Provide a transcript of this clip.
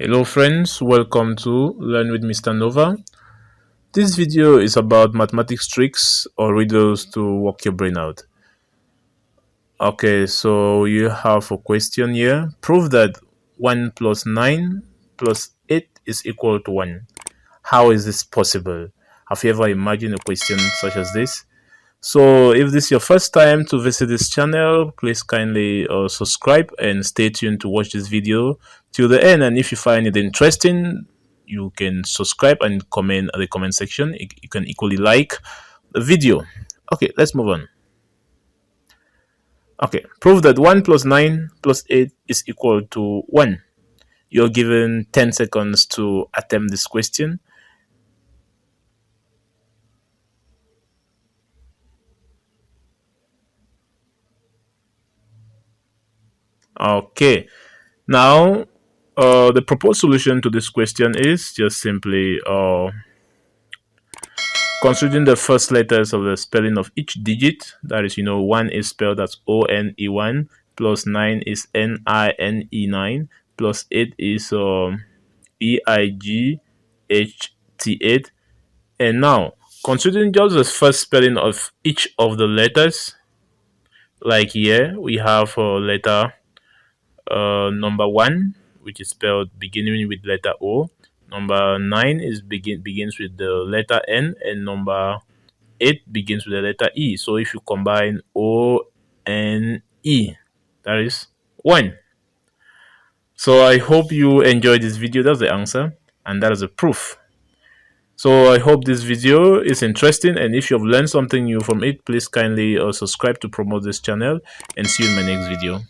Hello friends, welcome to Learn with Mr. Nova. This video is about mathematics tricks or riddles to work your brain out. Okay, so you have a question here. Prove that 1 plus 9 plus 8 is equal to 1. How is this possible? Have you ever imagined a question such as this? So if this is your first time to visit this channel, please kindly subscribe and stay tuned to watch this video till the end. And if you find it interesting, you can subscribe and comment at the comment section. You can equally like the video. Okay, let's move on. Okay, prove that 1 plus 9 plus 8 is equal to 1. You're given 10 seconds to attempt this question. Okay, now the proposed solution to this question is just simply considering the first letters of the spelling of each digit. That is, 1 is spelled as O-N-E-1, plus 9 is N-I-N-E-9, plus 8 is E-I-G-H-T-8. And now, considering just the first spelling of each of the letters, like here, we have letter number 1, which is spelled beginning with letter O. Number 9 is begins with the letter N, and number 8 begins with the letter E. So if you combine O and E, that is 1. So I hope you enjoyed this video. That's the answer, and that is the proof. So I hope this video is interesting, and if you have learned something new from it, please kindly subscribe to promote this channel, and see you in my next video.